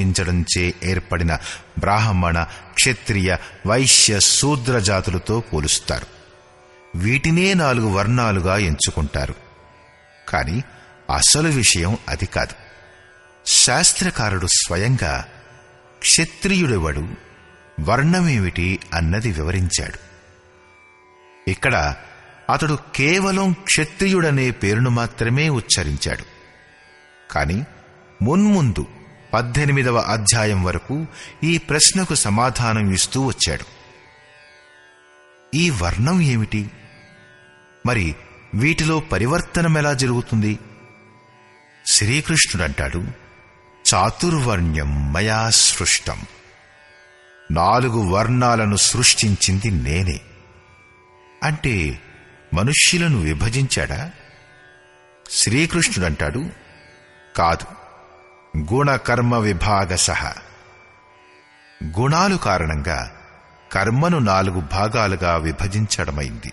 పూజించడంచే ఏర్పడిన బ్రాహ్మణ, క్షత్రియ, వైశ్య, శూద్ర జాతులతో పోలుస్తారు. వీటినే 4 వర్ణాలుగా ఎంచుకుంటారు. కాని అసలు విషయం అది కాదు. శాస్త్రకారుడు స్వయంగా క్షత్రియుడెవడు, వర్ణమేమిటి అన్నది వివరించాడు. ఇక్కడ అతడు కేవలం క్షత్రియుడనే పేరును మాత్రమే ఉచ్చరించాడు. కాని మున్ముందు 18వ అధ్యాయం వరకు ఈ ప్రశ్నకు సమాధానం ఇస్తూ వచ్చాడు. ఈ వర్ణం ఏమిటి? మరి వీటిలో పరివర్తనమెలా జరుగుతుంది? శ్రీకృష్ణుడంటాడు, చాతుర్వర్ణ్యం మయా సృష్టం. 4 వర్ణాలను సృష్టించింది నేనే. అంటే మనుష్యులను విభజించాడా? శ్రీకృష్ణుడంటాడు, కాదు, గుణకర్మ విభాగశః. గుణాలు కారణంగా కర్మను 4 భాగాలుగా విభజించడమైంది.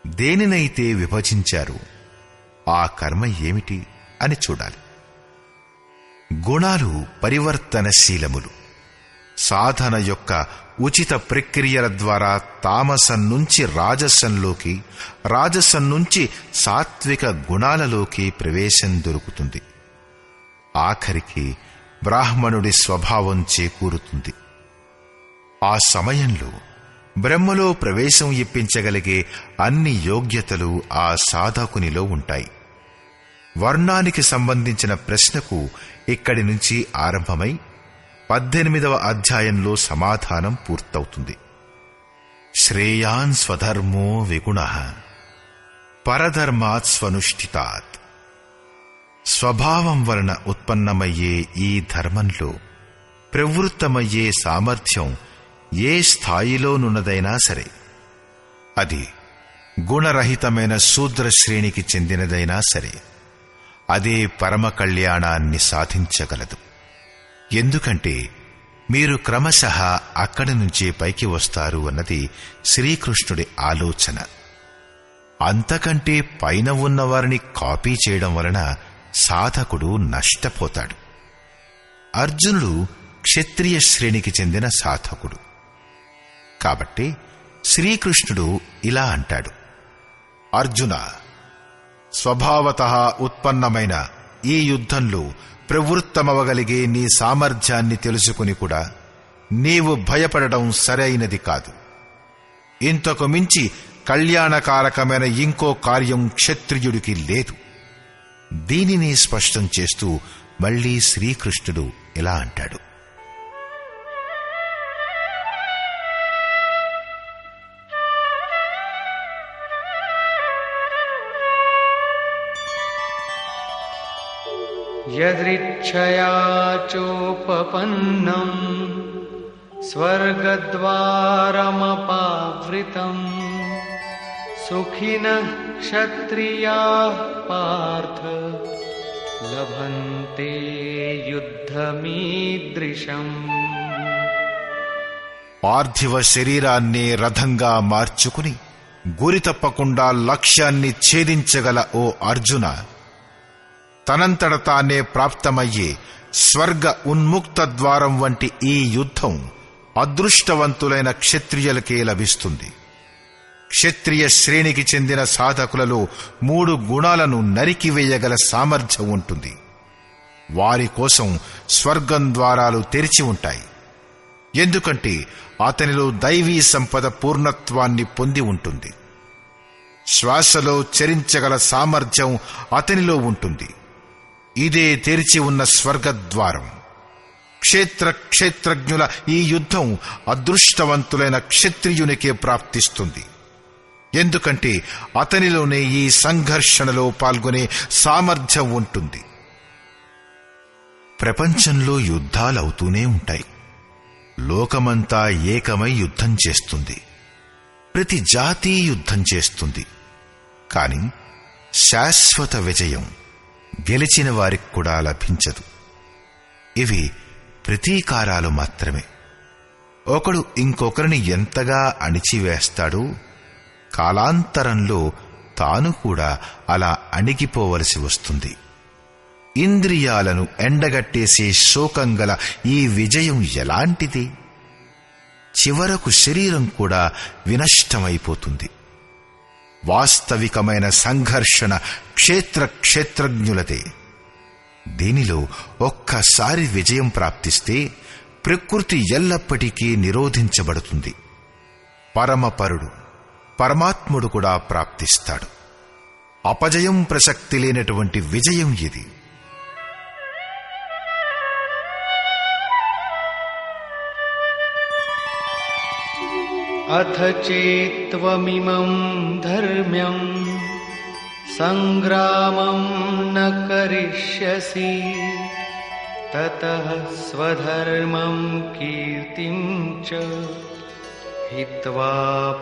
దేనినైతే విభజించారో ఆ కర్మ ఏమిటి అని చూడాలి. గుణాలు పరివర్తనశీలములు. సాధన యొక్క ఉచిత ప్రక్రియల ద్వారా తామసం నుంచి రాజసంలోకి, రాజసం నుంచి సాత్విక గుణాలలోకి ప్రవేశం దొరుకుతుంది. ఆఖరికి బ్రాహ్మణుడి స్వభావం చేకూరుతుంది. ఆ సమయంలో బ్రహ్మలో ప్రవేశం ఇప్పించగలిగే అన్ని యోగ్యతలు ఆ సాధకునిలో ఉంటాయి. వర్ణానికి సంబంధించిన ప్రశ్నకు ఇక్కడి నుంచి ఆరంభమై 18వ అధ్యాయంలో సమాధానం పూర్తవుతుంది. శ్రేయాన్ స్వధర్మో విగుణః పరధర్మాత్ స్వనుష్ఠితాత్. స్వభావం వలన ఉత్పన్నమయ్యే ఈ ధర్మంలో ప్రవృత్తమయ్యే సామర్థ్యం ఏ స్థాయిలోనున్నదైనా సరే, అది గుణరహితమైన శూద్ర శ్రేణికి చెందినదైనా సరే, అదే పరమ కళ్యాణాన్ని సాధించగలదు. ఎందుకంటే మీరు క్రమశః అక్కడి నుంచే పైకి వస్తారు అన్నది శ్రీకృష్ణుడి ఆలోచన. అంతకంటే పైన ఉన్నవారిని కాపీ చేయడం వలన సాధకుడు నష్టపోతాడు. అర్జునుడు క్షత్రియ శ్రేణికి చెందిన సాధకుడు. కాబట్టి శ్రీకృష్ణుడు ఇలా అంటాడు, అర్జున, స్వభావతః ఉత్పన్నమైన ఈ యుద్ధంలో ప్రవృత్తమవగలిగే నీ సామర్థ్యాన్ని తెలుసుకుని కూడా నీవు భయపడడం సరైనది కాదు. ఇంతకు మించి కళ్యాణకారకమైన ఇంకో కార్యం క్షత్రియుడికి లేదు. దీనిని స్పష్టం చేస్తూ మళ్లీ శ్రీకృష్ణుడు ఇలా అంటాడు, యదృచ్ఛయా చోపపన్నం స్వర్గద్వారమపావృతం సుఖినః క్షత్రియాః పార్థ లభంతే యుద్ధమీదృశం. పార్థివ శరీరాన్నే రథంగా మార్చుకుని గురి తప్పకుండా లక్ష్యాన్ని ఛేదించగల ఓ అర్జున, తనంతట తానే ప్రాప్తమయ్యే స్వర్గ ఉన్ముక్త ద్వారం వంటి ఈ యుద్ధం అదృష్టవంతులైన క్షత్రియులకే లభిస్తుంది. క్షత్రియ శ్రేణికి చెందిన సాధకులలో 3 గుణాలను నరికివేయగల సామర్థ్యం ఉంటుంది. వారి కోసం స్వర్గం ద్వారాలు తెరిచి ఉంటాయి. ఎందుకంటే అతనిలో దైవీ సంపద పూర్ణత్వాన్ని పొంది ఉంటుంది. శ్వాసలో చరించగల సామర్థ్యం అతనిలో ఉంటుంది. ఇదే తెరిచి ఉన్న స్వర్గద్వారం. క్షేత్రజ్ఞుల ఈ యుద్ధం అదృష్టవంతులైన క్షత్రియునికే ప్రాప్తిస్తుంది. ఎందుకంటే అతనిలోనే ఈ సంఘర్షణలో పాల్గొనే సామర్థ్యం ఉంటుంది. ప్రపంచంలో యుద్ధాలవుతూనే ఉంటాయి. లోకమంతా ఏకమై యుద్ధం చేస్తుంది. ప్రతి జాతి యుద్ధం చేస్తుంది. కాని శాశ్వత విజయం గెలిచిన వారికి కూడా లభించదు. ఇవి ప్రతీకారాలు మాత్రమే. ఒకడు ఇంకొకరిని ఎంతగా అణిచివేస్తాడో కాలాంతరంలో తాను కూడా అలా అణిగిపోవలసి వస్తుంది. ఇంద్రియాలను ఎండగట్టేసే శోకంగల ఈ విజయం ఎలాంటిది? చివరకు శరీరం కూడా వినష్టమైపోతుంది. వాస్తవికమైన సంఘర్షణ క్షేత్రజ్ఞులదే. దీనిలో ఒక్కసారి విజయం ప్రాప్తిస్తే ప్రకృతి ఎల్లప్పటికీ నిరోధించబడుతుంది. పరమపరుడు పరమాత్ముడు కూడా ప్రాప్తిస్తాడు. అపజయం ప్రసక్తి లేనటువంటి విజయం ఇది. అథ చేత్వమిమం ధర్మ్యం సంగ్రామం న కరిష్యసి తతః స్వధర్మం కీర్తిం చ హిత్వా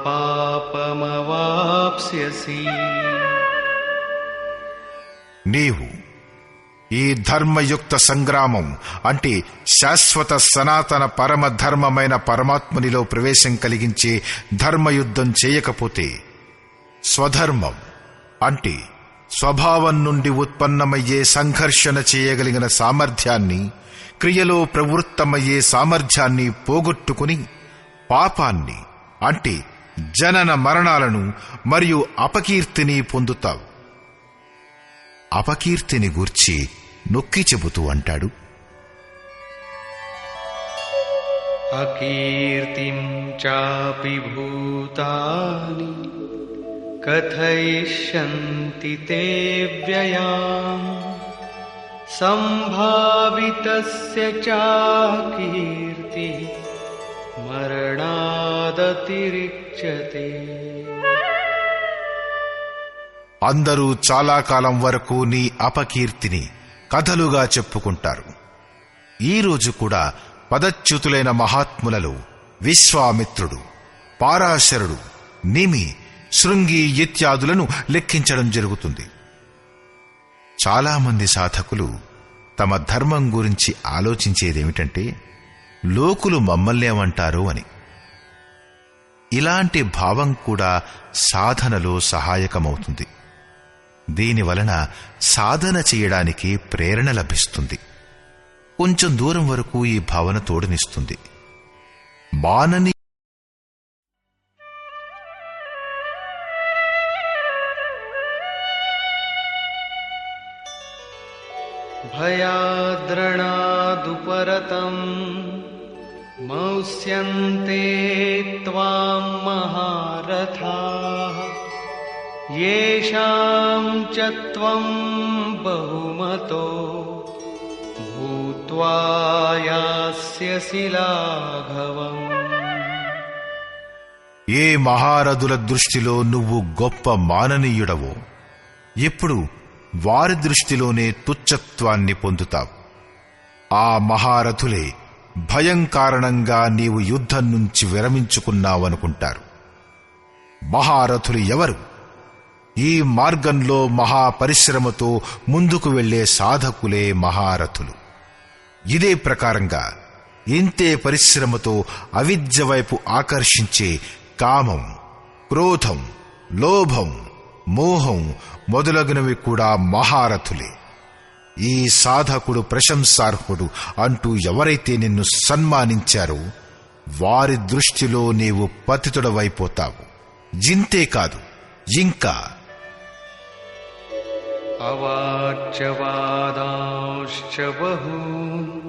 పాపమవాప్స్యసి. నీవు ఈ ధర్మయుక్త సంగ్రామం అంటే శాశ్వత సనాతన పరమధర్మమైన పరమాత్మునిలో ప్రవేశం కలిగించే ధర్మయుద్ధం చేయకపోతే, స్వధర్మం అంటే స్వభావం నుండి ఉత్పన్నమయ్యే సంఘర్షణ చేయగలిగిన సామర్థ్యాన్ని, క్రియలో ప్రవృత్తమయ్యే సామర్థ్యాన్ని పోగొట్టుకుని పాపాన్ని అంటే జనన మరణాలను మరియు అపకీర్తిని పొందుతావు. అపకీర్తిని గూర్చి నొక్కి చెబుతూ అంటాడు, అకీర్తిం చాపి భూతాని కథయిష్యంతి తే వ్యయాం సంభావితస్య చాకీర్తి మరణాదతిరిచ్యతే. అందరూ చాలా కాలం వరకు నీ అపకీర్తిని కథలుగా చెప్పుకుంటారు. ఈ రోజు కూడా పదచ్యుతులైన మహాత్ములలో విశ్వామిత్రుడు, పారాశరుడు, నిమి, శృంగి ఇత్యాదులను లెక్కించడం జరుగుతుంది. చాలామంది సాధకులు తమ ధర్మం గురించి ఆలోచించేదేమిటంటే, లోకులు మమ్మల్నేమంటారు అని. ఇలాంటి భావం కూడా సాధనలో సహాయకమవుతుంది. దీనివలన సాధన చేయడానికి ప్రేరణ లభిస్తుంది. కొంచెం దూరం వరకు ఈ భావన తోడునిస్తుంది. మానని భయాద్రణాదుపరతం మౌస్యంతే త్వాం మహారథాః యేషాం చ త్వం బహుమతో భూత్వా యాస్యసి లాఘవం. ఏ మహారథుల దృష్టిలో నువ్వు గొప్ప మాననీయుడవో, ఇప్పుడు వారి దృష్టిలోనే తుచ్చత్వాన్ని పొందుతావు. ఆ మహారథులే భయం కారణంగా నీవు యుద్ధం నుంచి విరమించుకున్నావనుకుంటారు. మహారథులు ఎవరు? ఈ మార్గంలో మహాపరిశ్రమతో ముందుకు వెళ్లే సాధకులే మహారథులు. ఇదే ప్రకారంగా ఇంతే పరిశ్రమతో అవిద్య వైపు ఆకర్షించే కామం, క్రోధం, లోభం, మోహం మొదలగునవి కూడా మహారథులే. ఈ సాధకుడు ప్రశంసార్హుడు అంటూ ఎవరైతే నిన్ను సన్మానించారో వారి దృష్టిలో నీవు పతితుడవైపోతావు. జింతే కాదు, ఇంకా అవాచ్య వాదాంశ్చ బహూన్